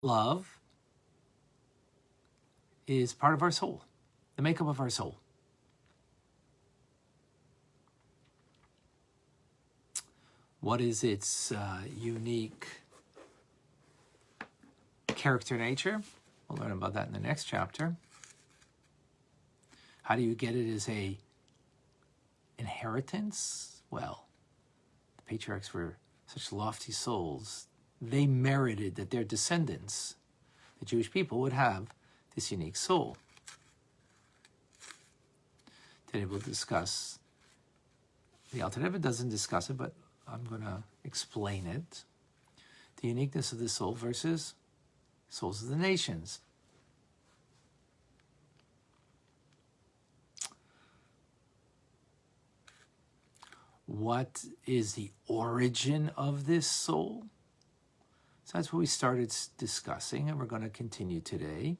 Love is part of our soul, the makeup of our soul. What is its unique character nature? We'll learn about that in the next chapter. How do you get it as a inheritance? Well, the patriarchs were such lofty souls. They merited that their descendants, the Jewish people, would have this unique soul. Today we'll discuss, the Alter Rebbe doesn't discuss it, but I'm going to explain it. The uniqueness of the soul versus souls of the nations. What is the origin of this soul? So that's what we started discussing, and we're going to continue today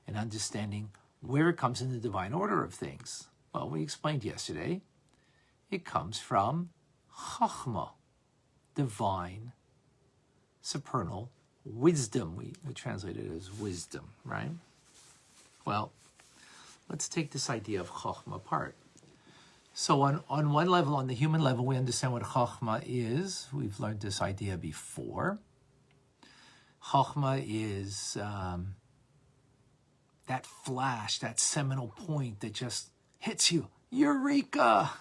in understanding where it comes in the divine order of things. Well, we explained yesterday, it comes from chokhmâh, divine, supernal wisdom. We translate it as wisdom, right? Well, let's take this idea of chokhmâh apart. So on one level, on the human level, we understand what chokhmâh is. We've learned this idea before. Chokhmah is that flash, that seminal point that just hits you. Eureka!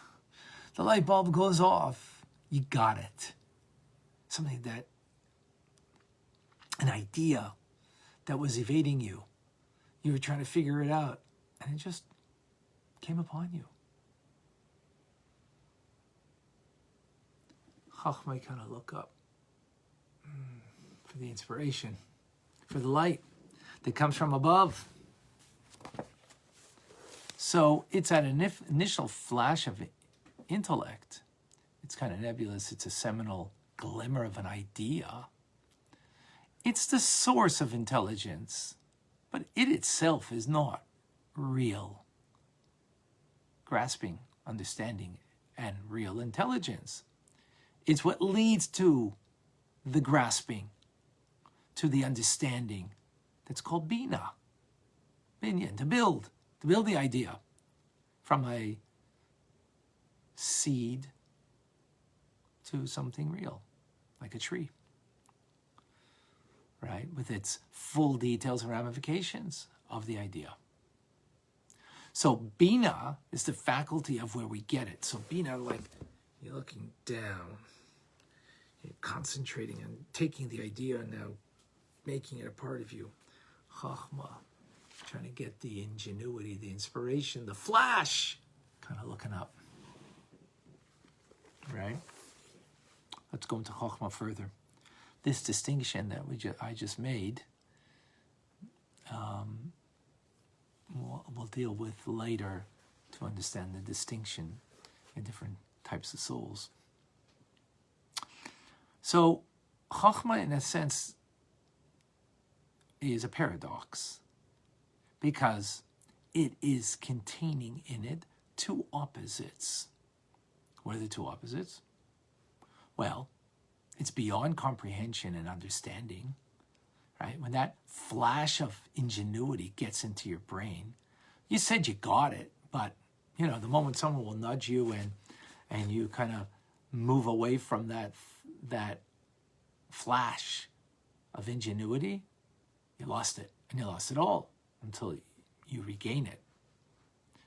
The light bulb goes off. You got it. Something that, an idea that was evading you. You were trying to figure it out, and it just came upon you. Chokhmah, you kind of look up for the inspiration, for the light that comes from above. So it's an initial flash of intellect. It's kind of nebulous. It's a seminal glimmer of an idea. It's the source of intelligence, but it itself is not real grasping, understanding, and real intelligence. It's what leads to the grasping, to the understanding. That's called Bina. Binyan, to build the idea from a seed to something real, like a tree, right? With its full details and ramifications of the idea. So Bina is the faculty of where we get it. So Bina, like you're looking down, you're concentrating on taking the idea and now making it a part of you. Chochma, trying to get the ingenuity, the inspiration, the flash, kind of looking up. Right? Let's go into Chochma further. This distinction that I just made, we'll deal with later to understand the distinction in different types of souls. So, Chochma, in a sense, is a paradox because it is containing in it two opposites. What are the two opposites? Well, it's beyond comprehension and understanding, right? When that flash of ingenuity gets into your brain, you said you got it, but, you know, the moment someone will nudge you and you kind of move away from that flash of ingenuity, you lost it, and you lost it all until you regain it.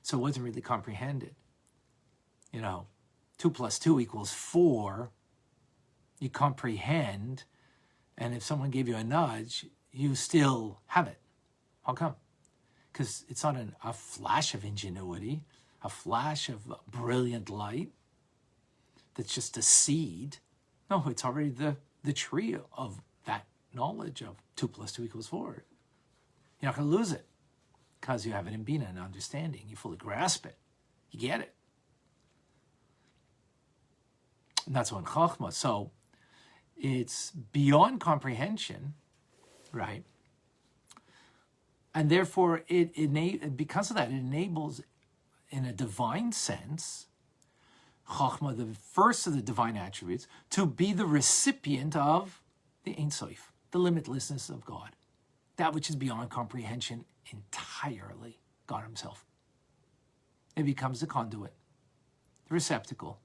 So it wasn't really comprehended. You know, 2 + 2 = 4. You comprehend, and if someone gave you a nudge, you still have it. How come? Because it's not a flash of ingenuity, a flash of brilliant light that's just a seed. No, it's already the tree of that knowledge of 2 + 2 = 4. You're not going to lose it because you have it in Bina and understanding. You fully grasp it. You get it. And that's on Chochma. So it's beyond comprehension, right? And therefore, because of that, it enables, in a divine sense, Chochma, the first of the divine attributes, to be the recipient of the Ein Sof, the limitlessness of God. that which is beyond comprehension entirely, God himself. It becomes the conduit, the receptacle,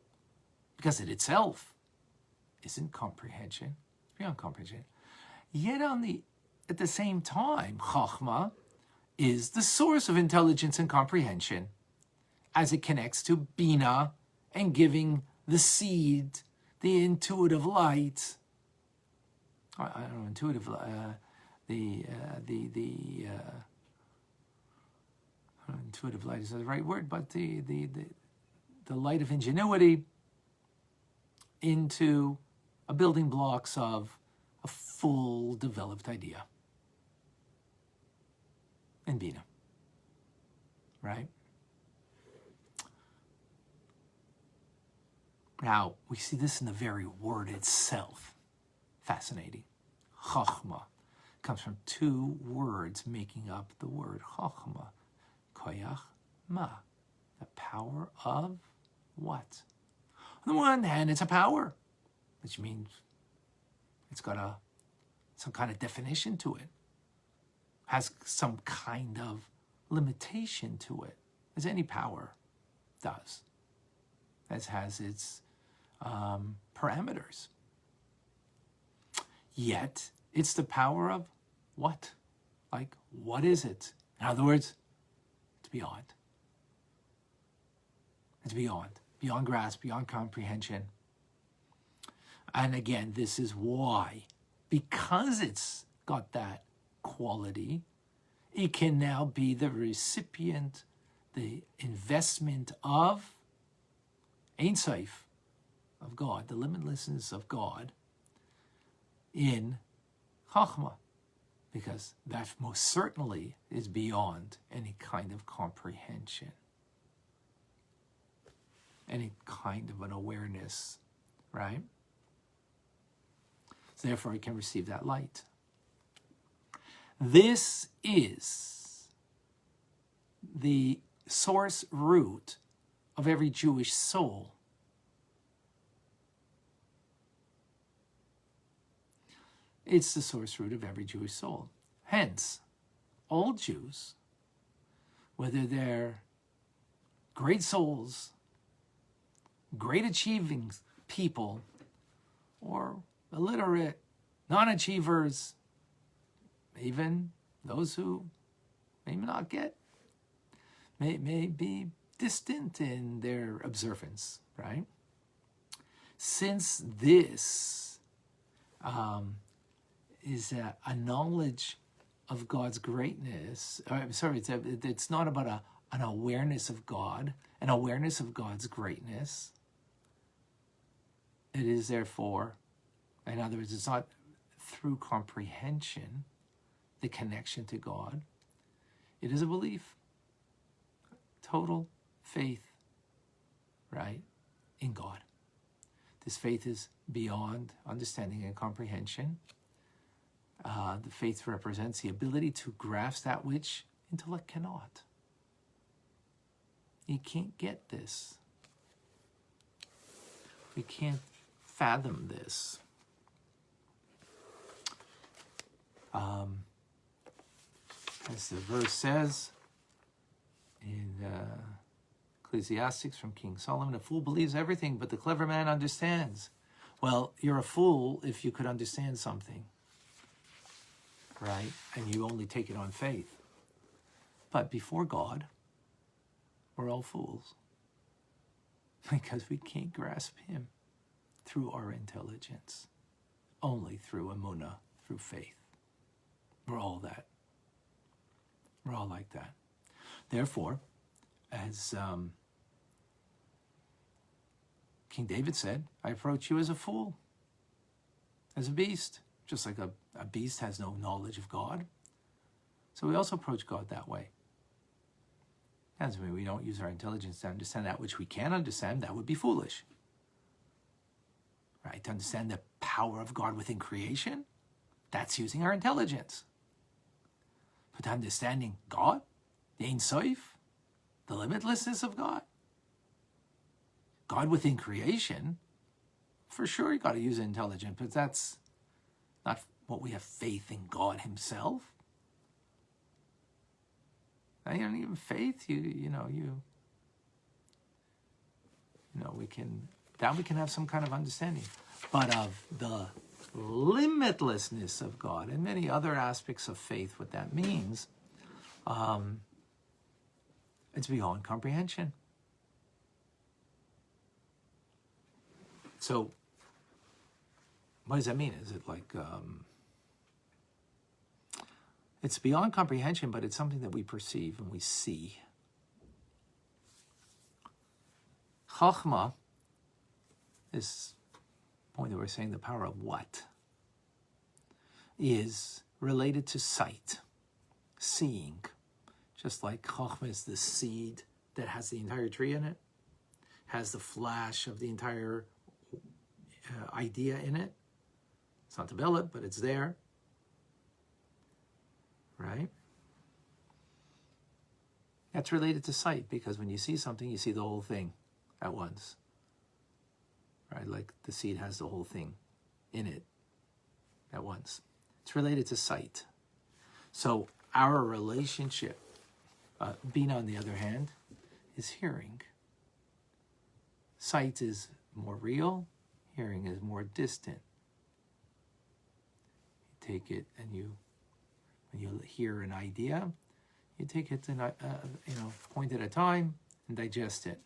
because it itself isn't comprehension, beyond comprehension. Yet at the same time, chokhmâh is the source of intelligence and comprehension as it connects to Bina and giving the seed, the intuitive light. I don't know, intuitive, intuitive light is the right word, but the light of ingenuity into a building blocks of a full developed idea in Bina, right? Now, we see this in the very word itself. Fascinating. Chochma comes from two words making up the word chokhmâh. Chochma, the power of what? On the one hand, it's a power, which means it's got some kind of definition to it, has some kind of limitation to it, as any power does, as has its parameters. Yet, it's the power of what? Like, what is it? In other words, it's beyond. It's beyond grasp, beyond comprehension. And again, this is why, because it's got that quality, it can now be the recipient, the investment of Ein Sof, of God, the limitlessness of God, in chokhmâh, because that most certainly is beyond any kind of comprehension, any kind of an awareness, right? So therefore, it can receive that light. This is the source root of every Jewish soul. It's the source root of every Jewish soul. Hence, all Jews, whether they're great souls, great achieving people, or illiterate, non-achievers, even those who may not get, may be distant in their observance, right? Since this is a knowledge of God's greatness. I'm sorry, it's not about an awareness of God, an awareness of God's greatness. It is therefore, in other words, it's not through comprehension, the connection to God. It is a belief, total faith, right, in God. This faith is beyond understanding and comprehension. The faith represents the ability to grasp that which intellect cannot. You can't get this. We can't fathom this. As the verse says in Ecclesiastes from King Solomon, a fool believes everything, but the clever man understands. Well, you're a fool if you could understand something, right? And you only take it on faith. But before God, we're all fools because we can't grasp him through our intelligence, only through emunah, through faith. We're all that. We're all like that. Therefore, as King David said, I approach you as a fool, as a beast, just like a beast has no knowledge of God. So we also approach God that way. That doesn't mean we don't use our intelligence to understand that which we can understand. That would be foolish. Right? To understand the power of God within creation, that's using our intelligence. But understanding God, the Ein Sof, the limitlessness of God, God within creation, for sure you got to use intelligence, but that's not what we have faith in God himself. And even faith, we can have some kind of understanding. But of the limitlessness of God and many other aspects of faith, what that means, it's beyond comprehension. So, what does that mean? Is it like, it's beyond comprehension, but it's something that we perceive and we see. Chochma, this point that we're saying, the power of what, is related to sight, seeing. Just like chokhmâh is the seed that has the entire tree in it, has the flash of the entire idea in it. It's not developed, but it's there. Right? That's related to sight, because when you see something, you see the whole thing at once. Right? Like the seed has the whole thing in it at once. It's related to sight. So our relationship, Bina, on the other hand, is hearing. Sight is more real. Hearing is more distant. You take it and when you hear an idea, you take it to point at a time and digest it.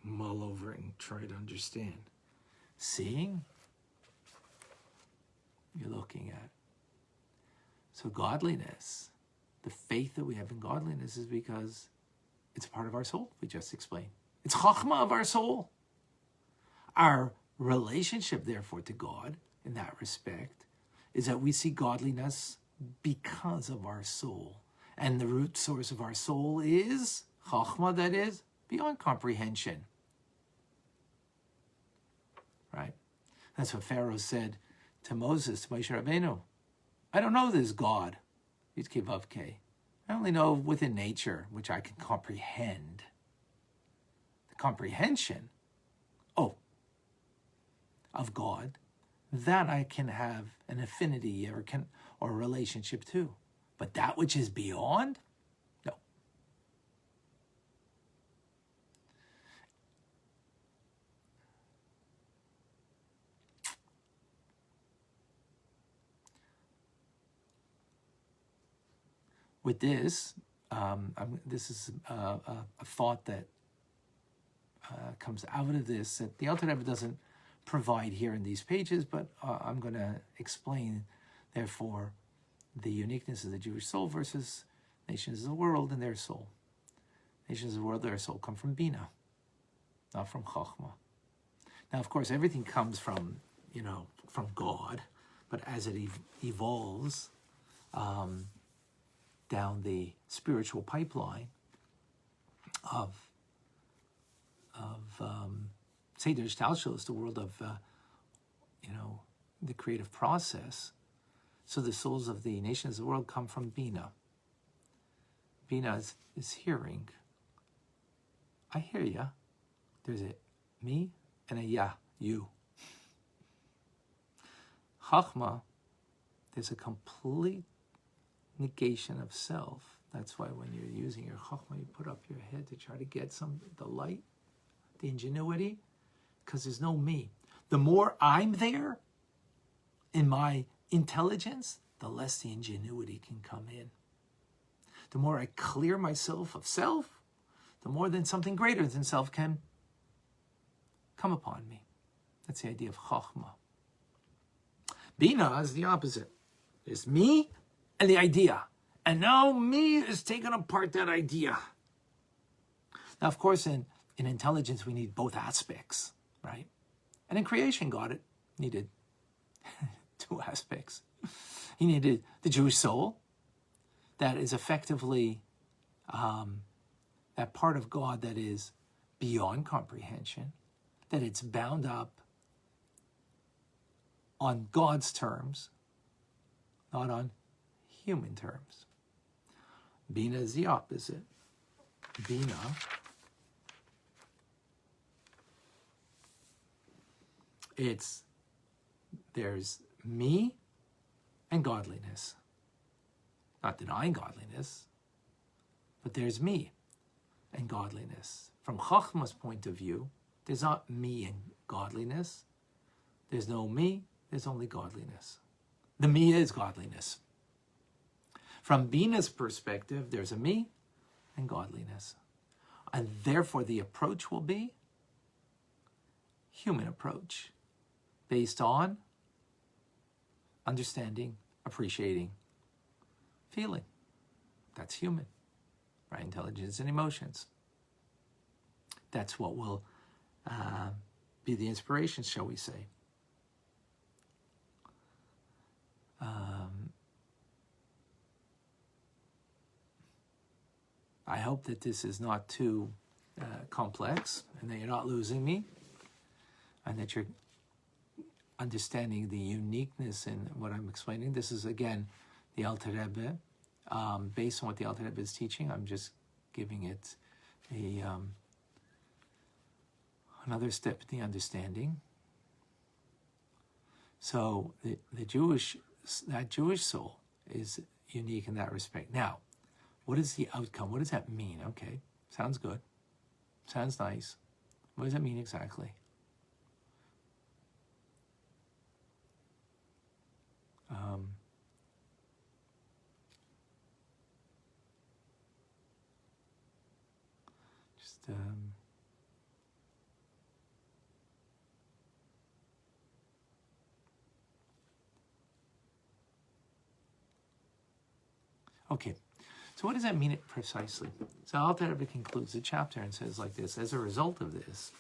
Mull over it and try to understand. Seeing, you're looking at. So godliness, the faith that we have in godliness, is because it's a part of our soul, we just explained. It's chokhmâh of our soul. Our relationship, therefore, to God, in that respect, is that we see godliness because of our soul. And the root source of our soul is chokhmâh, that is, beyond comprehension. Right? That's what Pharaoh said to Moses, to Moshe Rabbeinu. I don't know this God. I only know within nature, which I can comprehend. The comprehension, of God, that I can have an affinity or a relationship to. But that which is beyond, no. With this, this is a thought that comes out of this that the Alter Rebbe doesn't provide here in these pages, but I'm going to explain, therefore, the uniqueness of the Jewish soul versus nations of the world and their soul. Nations of the world, their soul, come from Bina, not from Chochma. Now, of course, everything comes from God, but as it evolves down the spiritual pipeline of Seder Shtalshelos, the world of the creative process. So the souls of the nations of the world come from Bina. Bina is hearing. I hear ya. There's a me and a ya, you. Chochma, there's a complete negation of self. That's why when you're using your chokhmah, you put up your head to try to get the light, the ingenuity, because there's no me. The more I'm there in my intelligence, the less the ingenuity can come in. The more I clear myself of self, the more then something greater than self can come upon me. That's the idea of chokhmah. Bina is the opposite. There's me and the idea. And now me is taking apart that idea. Now, of course, in intelligence, we need both aspects, right? And in creation, God needed two aspects. He needed the Jewish soul, that is effectively that part of God that is beyond comprehension, that it's bound up on God's terms, not on human terms. Bina is the opposite. Bina there's me and godliness. not denying godliness, but there's me and godliness. From chokhmâh's point of view, there's not me and godliness. There's no me, there's only godliness. The me is godliness. From Bina's perspective, there's a me and godliness. And therefore the approach will be human approach, based on understanding, appreciating, feeling. That's human, right? Intelligence and emotions. That's what will be the inspiration, shall we say. I hope that this is not too complex and that you're not losing me and that you're understanding the uniqueness in what I'm explaining. This is, again, the Alter Rebbe. Based on what the Alter Rebbe is teaching, I'm just giving it a another step in the understanding. So that Jewish soul is unique in that respect. Now, what is the outcome? What does that mean? Okay, sounds good. Sounds nice. What does it mean exactly? Okay, so what does that mean precisely? So Alter Rebbe concludes the chapter and says like this: as a result of this,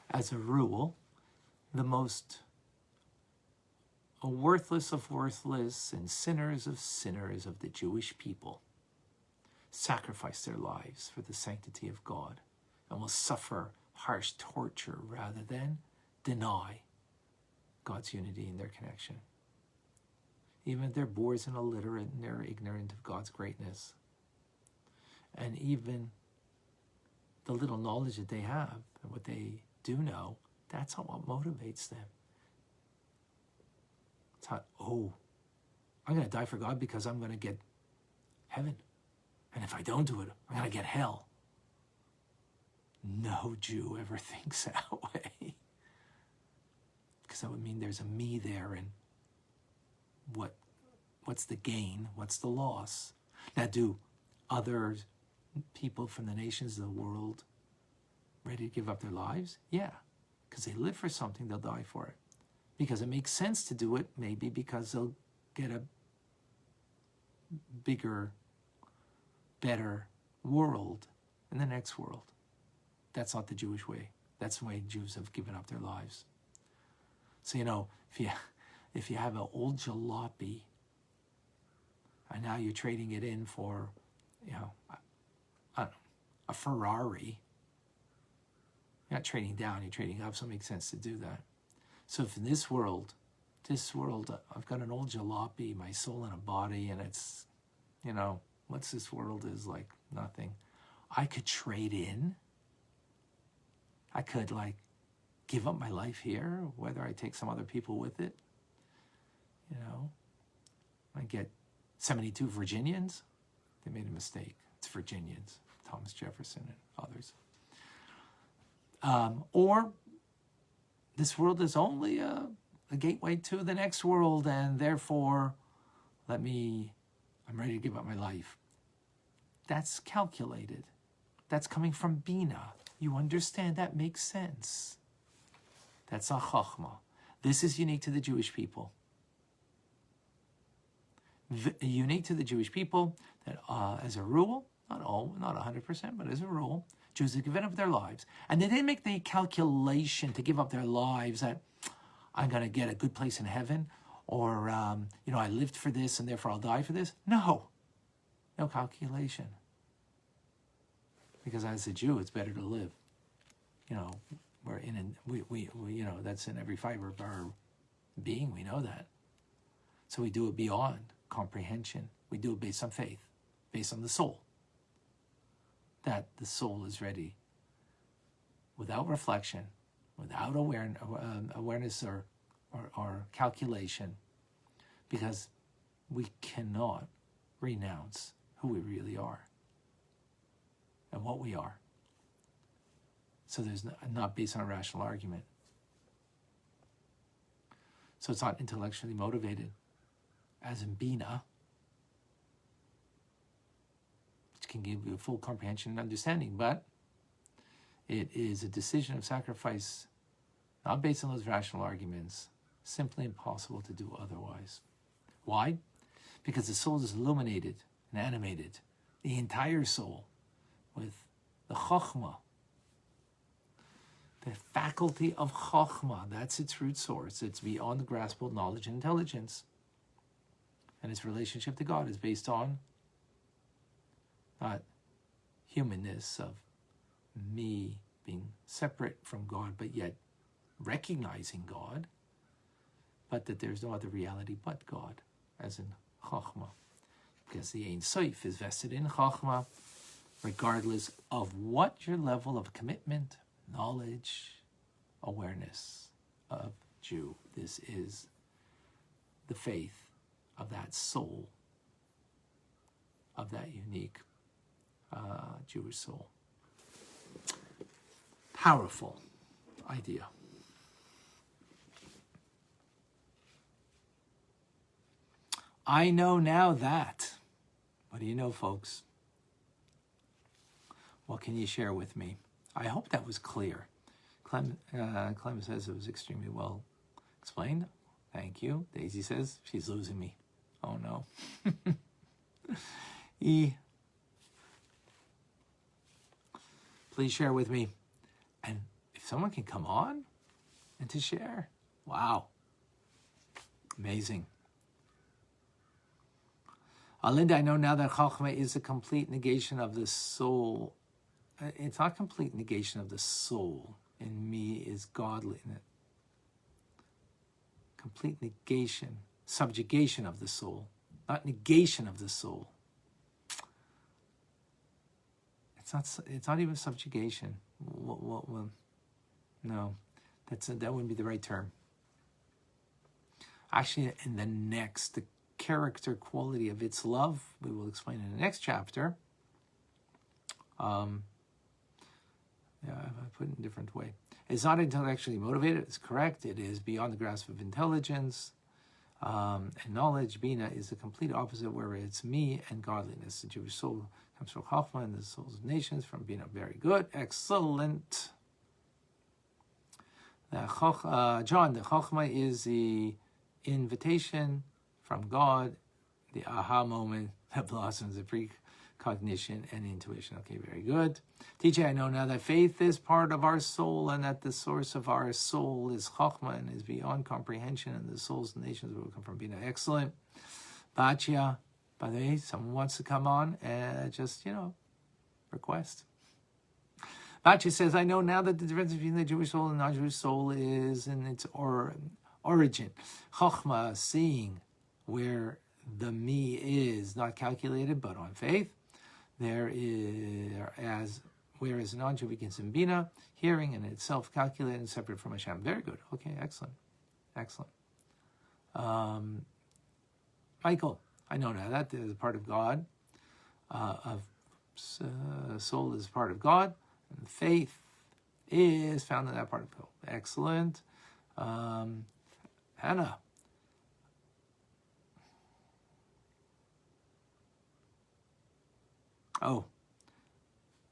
as a rule, the most worthless of worthless and sinners of sinners of the Jewish people sacrifice their lives for the sanctity of God and will suffer harsh torture rather than deny God's unity in their connection. Even if they're boors and illiterate and they're ignorant of God's greatness. And even the little knowledge that they have and what they do know, that's not what motivates them. It's not, oh, I'm going to die for God because I'm going to get heaven. And if I don't do it, I'm going to get hell. No Jew ever thinks that way. Because that would mean there's a me there, and what's the gain? What's the loss? Now, do other people from the nations of the world ready to give up their lives? Yeah, because they live for something, they'll die for it. Because it makes sense to do it, maybe because they'll get a bigger, better world in the next world. That's not the Jewish way. That's the way Jews have given up their lives. So, if you have an old jalopy and now you're trading it in for, a Ferrari, you're not trading down, you're trading up, so it makes sense to do that. So if in this world, I've got an old jalopy, my soul in a body, and it's, what's this world is like nothing. I could trade in. I could give up my life here, whether I take some other people with it. I get 72 Virginians. They made a mistake. It's Virginians, Thomas Jefferson and others. Or this world is only a gateway to the next world, and therefore, I'm ready to give up my life. That's calculated. That's coming from Bina. You understand? That makes sense. That's a chokhmâh. This is unique to the Jewish people. Unique to the Jewish people that, as a rule, not 100%, but as a rule, Jews have given up their lives. And they didn't make the calculation to give up their lives that I'm going to get a good place in heaven, or, I lived for this and therefore I'll die for this. No calculation. Because as a Jew, it's better to live. We that's in every fiber of our being. We know that. So we do it beyond comprehension. We do it based on faith, based on the soul. That the soul is ready, without reflection, without awareness or calculation, because we cannot renounce who we really are and what we are. So there's not based on a rational argument. So it's not intellectually motivated, as in Bina, which can give you full comprehension and understanding, but it is a decision of sacrifice, not based on those rational arguments, simply impossible to do otherwise. Why? Because the soul is illuminated and animated, the entire soul, with the chokhmâh, the faculty of chokhmâh. That's its root source. It's beyond the grasp of knowledge and intelligence. And its relationship to God is based on not humanness of me being separate from God, but yet recognizing God, but that there's no other reality but God, as in chokhmâh. Because the Ein Sof is vested in chokhmâh, regardless of what your level of commitment, knowledge, awareness of Jew. This is the faith of that soul, of that unique Jewish soul. Powerful idea. I know now that. What do you know, folks? What can you share with me? I hope that was clear. Clem says it was extremely well explained. Thank you. Daisy says she's losing me. Oh no. Please share with me. And if someone can come on and to share, wow. Amazing. Linda, I know now that chokhmâh is a complete negation of the soul. It's not complete negation of the soul. In me is godliness. Complete negation, subjugation of the soul, not negation of the soul. It's not even subjugation. No, that wouldn't be the right term. Actually, in the character quality of its love, we will explain in the next chapter. Yeah, I put it in a different way. It's not intellectually motivated. It's correct. It is beyond the grasp of intelligence and knowledge. Bina is the complete opposite, where it's me and godliness. The Jewish soul comes from chokhmâh, and the souls of nations from Bina. Very good. Excellent. John, the chokhmâh is the invitation from God, the aha moment that blossoms the precognition and intuition. Okay, very good. TJ, I know now that faith is part of our soul and that the source of our soul is chokhmâh and is beyond comprehension, and the souls of the nations will come from Bina. Excellent. Bachia, by the way, someone wants to come on and just, request. Bachia says, I know now that the difference between the Jewish soul and non-Jewish soul is in its origin. Chokhmâh, seeing where the me is not calculated but on faith. There is, whereas non-Jew begins in Bina, hearing and itself calculated and separate from Hashem. Very good. Okay, excellent. Excellent. Michael, I know now that is a part of God. Soul is part of God, and faith is found in that part of God. Excellent. Hannah. Oh,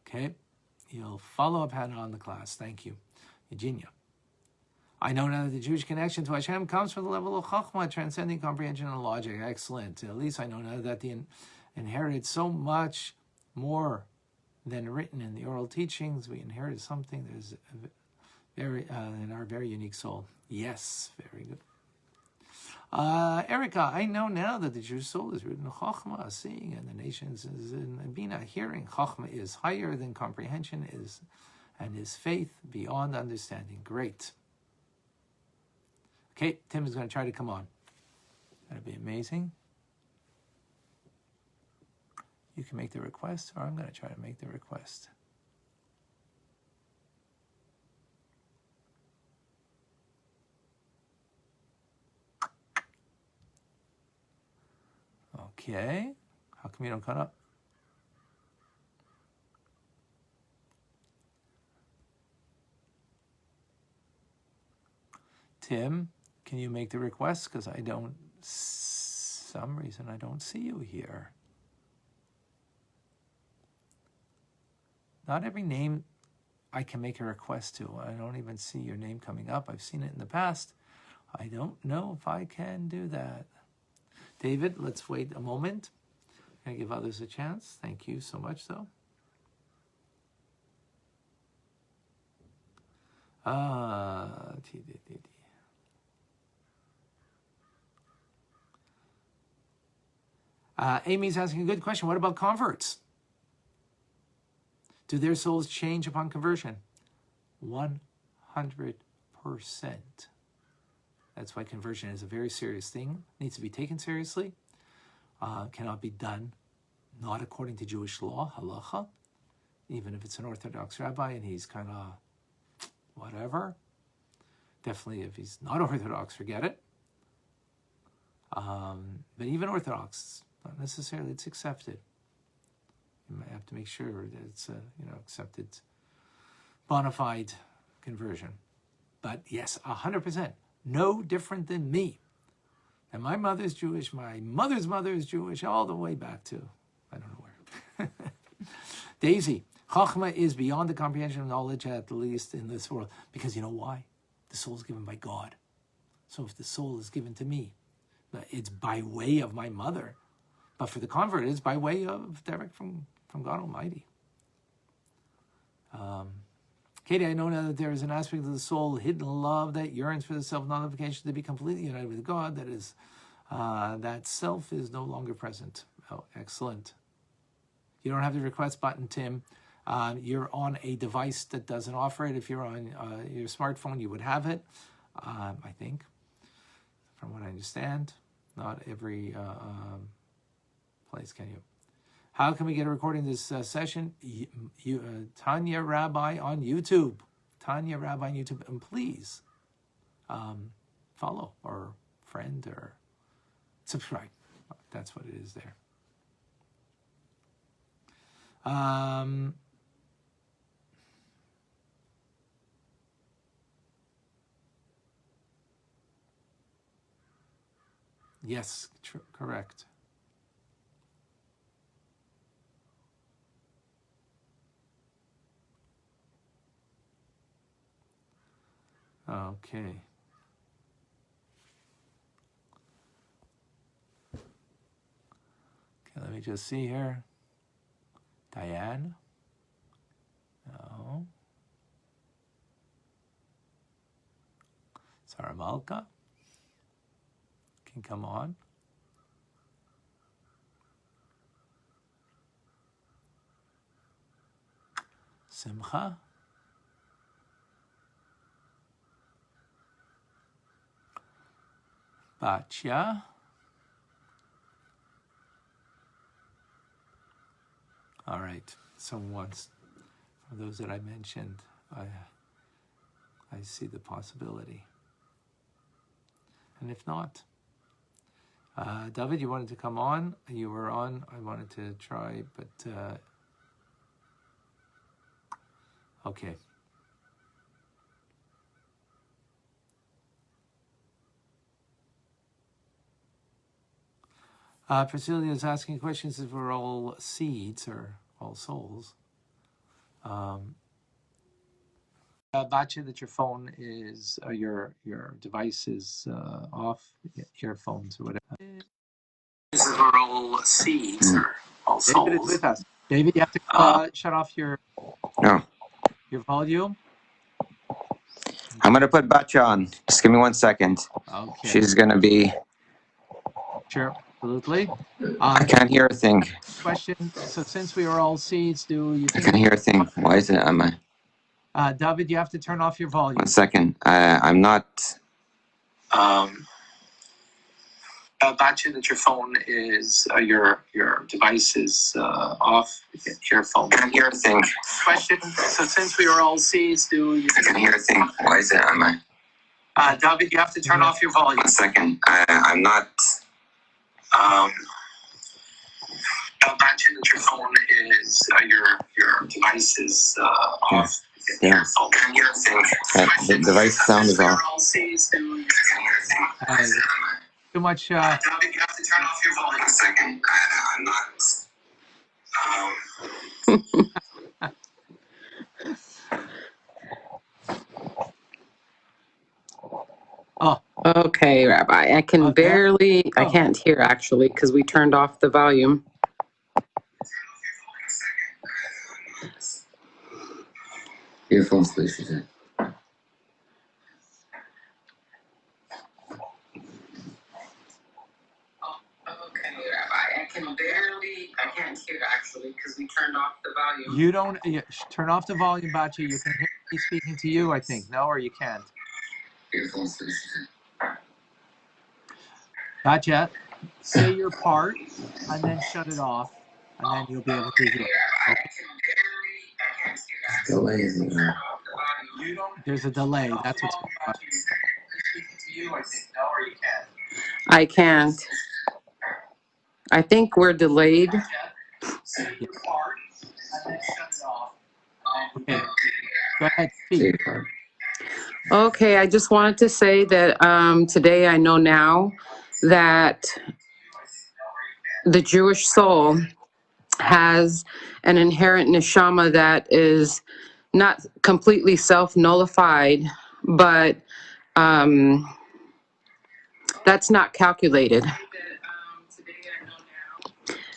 okay. You'll follow up, Hannah, on the class. Thank you. Eugenia. I know now that the Jewish connection to Hashem comes from the level of chokhmâh, transcending comprehension and logic. Excellent. At least I know now that the inherited so much more than written in the oral teachings. We inherited something that is very in our very unique soul. Yes, very good. Erica, I know now that the Jewish soul is rooted in chokhmâh, seeing, and the nations is in Bina, hearing. Chokhmâh is higher than comprehension, and is faith beyond understanding. Great. Okay, Tim is going to try to come on. That'd be amazing. You can make the request, or I'm going to try to make the request. Okay, How come you don't come up? Tim, can you make the request? Because I don't, some reason I don't see you here. Not every name I can make a request to. I don't even see your name coming up. I've seen it in the past. I don't know if I can do that. David, let's wait a moment and give others a chance. Thank you so much, though. Amy's asking a good question. What about converts? Do their souls change upon conversion? 100%. That's why conversion is a very serious thing. Needs to be taken seriously. Cannot be done not according to Jewish law, halacha. Even if it's an Orthodox rabbi and he's kind of whatever. Definitely if he's not Orthodox, forget it. But even Orthodox, not necessarily it's accepted. You might have to make sure that it's accepted, bona fide conversion. But yes, 100%, no different than me. And my mother's Jewish, my mother's mother is Jewish, all the way back to, I don't know where. Daisy, chokhmâh is beyond the comprehension of knowledge, at least in this world. Because you know why? The soul is given by God. So if the soul is given to me, it's by way of my mother. But for the convert, it's by way of direct from God Almighty. Katie, I know now that there is an aspect of the soul, hidden love, that yearns for the self-nullification to be completely united with God. That is, that self is no longer present. Oh, excellent. You don't have the request button, Tim. You're on a device that doesn't offer it. If you're on your smartphone, you would have it, I think, from what I understand. Not every place can you. How can we get a recording of this session? Tanya Rabbi on YouTube. Tanya Rabbi on YouTube. And please follow or friend or subscribe. That's what it is there. Yes, correct. Okay. Let me just see here. Diane? No. Sarah Malka can come on. Simcha? Batya? All right. So once, for those that I mentioned, I see the possibility. And if not, David, you wanted to come on. You were on. I wanted to try, but okay. Priscilla is asking questions if we're all seeds or all souls. Batya, that your phone is, your device is off, earphones or whatever. This is we're all seeds or all souls. David is with us. David, you have to shut off your volume. I'm going to put Batya on. Just give me 1 second. Okay. She's going to be... Sure, absolutely. I can't hear a thing. Question, so since we are all seeds, do you think... I can't hear a thing. Why is it? David, you have to turn off your volume. 1 second. I'm not... Batya, that your phone is, your device is off, earphone. I can't hear a thing. Question, so since we are all seeds, do you... I can't hear a thing. Why is it? David, you have to turn off your volume. 1 second. I'm not... your phone is your device is off. Yeah. The device sound is off. Too much. You have to turn off your volume a second. I'm not. Oh. Okay, Rabbi. I can barely. I can't hear actually because we turned off the volume. Earphones, please, she said. Okay, Rabbi. I can't hear actually because we turned off the volume. You don't turn off the volume, Bachi. You can hear me speaking to you, I think. No, or you can't. Earphones, please, she said. Bacha, say your part and then shut it off, and then you'll be able to hear. Okay. Delay isn't there. There's a delay. That's what's going on. I can't. I think we're delayed. Yeah. Okay. Go ahead. Speak. Okay, I just wanted to say that today I know now that the Jewish soul has an inherent neshama that is not completely self-nullified, but that's not calculated.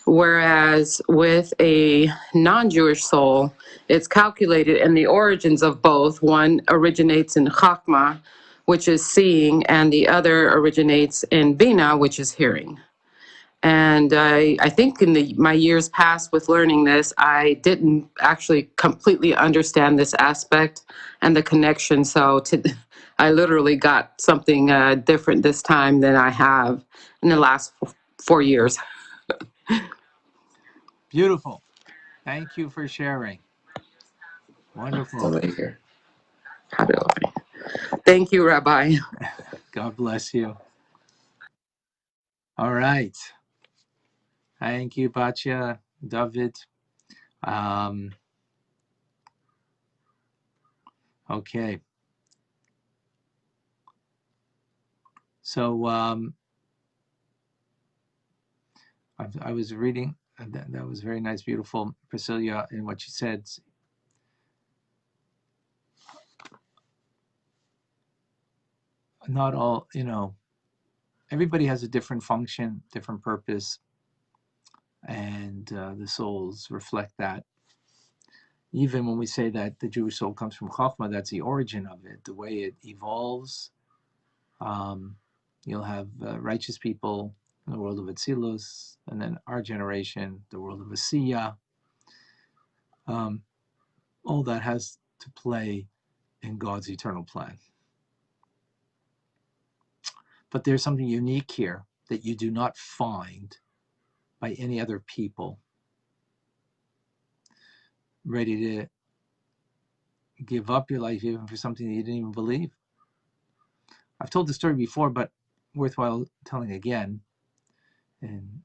Whereas with a non-Jewish soul, it's calculated, and the origins of both, one originates in chokhmâh, which is seeing, and the other originates in Bina, which is hearing. And I think in my years past with learning this, I didn't actually completely understand this aspect and the connection. So I literally got something different this time than I have in the last 4 years. Beautiful. Thank you for sharing. Wonderful. Thank you, Rabbi. God bless you. All right. Thank you, Bacha, David. Okay. So I was reading, that was very nice, beautiful, Priscilla, in what she said. Not all, everybody has a different function, different purpose, and the souls reflect that. Even when we say that the Jewish soul comes from Chochma, that's the origin of it, the way it evolves. You'll have righteous people in the world of Atzilus, and then our generation, the world of Asiya. All that has to play in God's eternal plan. But there's something unique here that you do not find by any other people ready to give up your life even for something that you didn't even believe. I've told the story before, but worthwhile telling again. In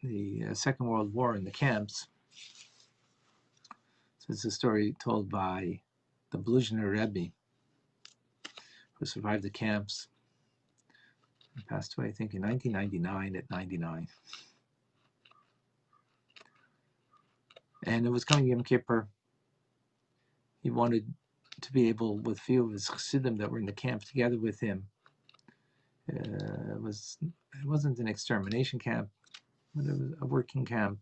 the Second World War in the camps, so it's a story told by the Bluzhner Rebbe, who survived the camps. He passed away, I think, in 1999 at 99. And it was coming Yom Kippur. He wanted to be able, with a few of his chassidim that were in the camp together with him. It wasn't an extermination camp, but it was a working camp.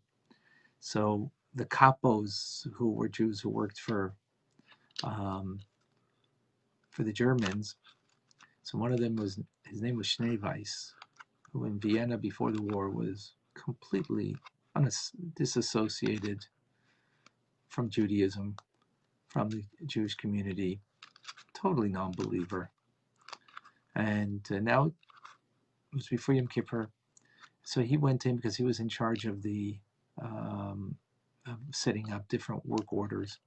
So the capos, who were Jews who worked for the Germans. So one of them his name was Schneeweiss, who in Vienna before the war was completely disassociated from Judaism, from the Jewish community, totally non-believer. And now it was before Yom Kippur, so he went in because he was in charge of the of setting up different work orders.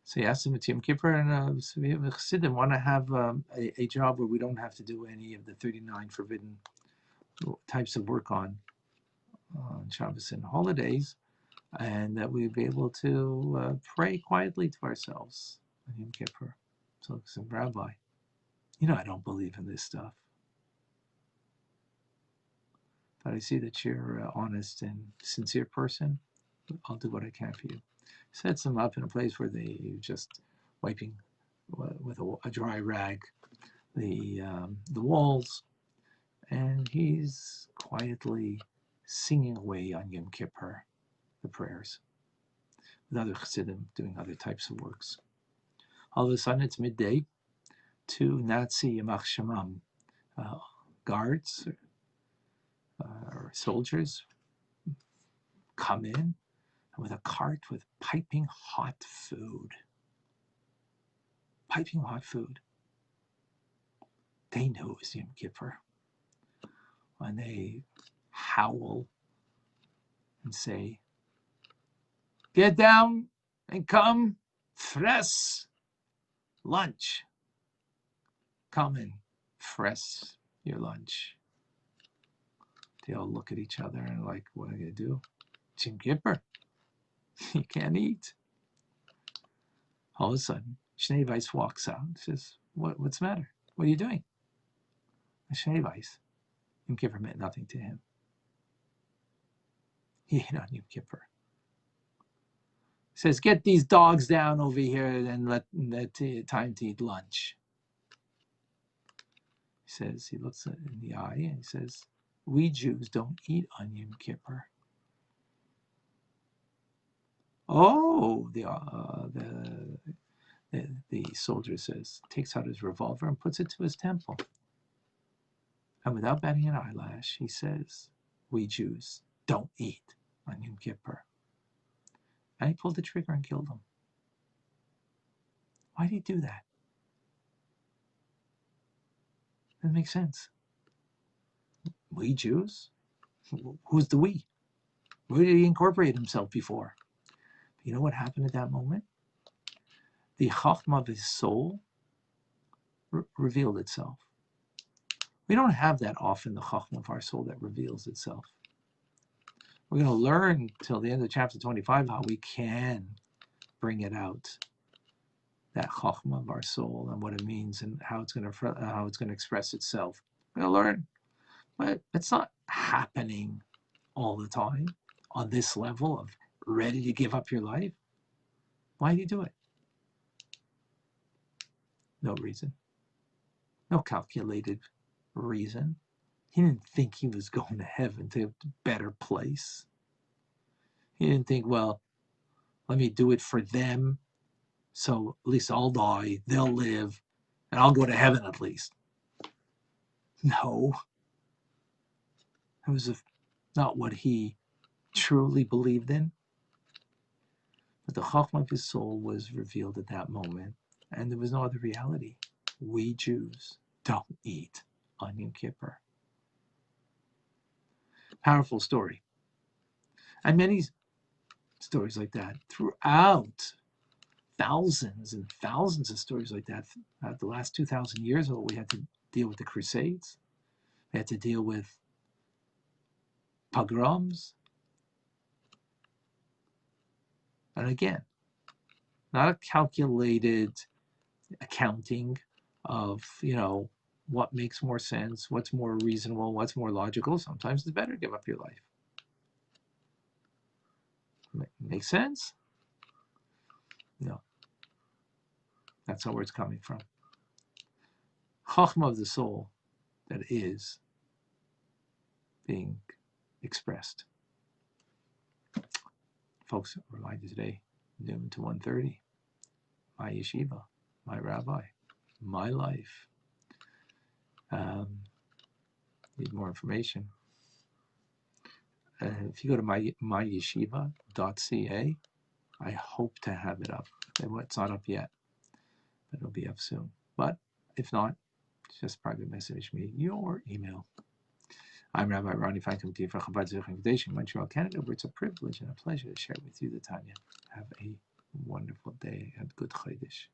So he asked him at Yom Kippur, and so we have a chassidim want to have a job where we don't have to do any of the 39 forbidden types of work on on Shabbos and holidays, and that we'd be able to pray quietly to ourselves on Yom Kippur. So, some Rabbi, I don't believe in this stuff, but I see that you're an honest and sincere person. I'll do what I can for you. Sets them up in a place where they just wiping with a dry rag the walls, and he's quietly singing away on Yom Kippur the prayers, with other chassidim doing other types of works. All of a sudden, it's midday. Two Nazi Yamach Shemam guards or soldiers come in with a cart with piping hot food. Piping hot food. They know it's Yom Kippur. When they howl and say, "Get down and come, fress lunch. Come and fress your lunch." They all look at each other and like, what are you going to do? It's Yom Kippur. You can't eat. All of a sudden, Shnei Weiss walks out and says, what's the matter? What are you doing? Shnei Weiss, Yom Kippur meant nothing to him. He ate on Yom Kippur. He says, "Get these dogs down over here and let time to eat lunch." He says, he looks in the eye and he says, "We Jews don't eat on Yom Kippur." Oh, the soldier says, takes out his revolver and puts it to his temple. And without batting an eyelash, he says, "We Jews don't eat on Yom Kippur." And he pulled the trigger and killed him. Why did he do that? Doesn't make sense. We Jews? Who's the we? Where did he incorporate himself before? You know what happened at that moment? The chokhmâh of his soul revealed itself. We don't have that often, the chokhmâh of our soul that reveals itself. We're going to learn till the end of chapter 25 how we can bring it out, that chokhmâh of our soul and what it means and how it's going to express itself. We're going to learn, but it's not happening all the time on this level of ready to give up your life. Why do you do it? No reason. No calculated reason. He didn't think he was going to heaven, to a better place. He didn't think, well, let me do it for them, so at least I'll die, they'll live, and I'll go to heaven at least. No. It was not what he truly believed in. But the chokhmâh of his soul was revealed at that moment, and there was no other reality. We Jews don't eat on Yom Kippur. Powerful story. And many stories like that throughout, thousands and thousands of stories like that. The last 2,000 years ago, we had to deal with the Crusades. We had to deal with pogroms. And again, not a calculated accounting of, what makes more sense, what's more reasonable, what's more logical. Sometimes it's better to give up your life. Makes sense? No. That's not where it's coming from. Chochma of the soul that is being expressed. Folks, reminder today, noon to 1:30. My yeshiva, my rabbi, my life. Need more information. If you go to myyeshiva.ca, I hope to have it up. It's not up yet, but it'll be up soon. But if not, just private message me your email. I'm Rabbi Ronnie Feinkamp for Chabad Zurich Invitation, Montreal, Canada, where it's a privilege and a pleasure to share with you the Tanya. Have a wonderful day and good Chodesh.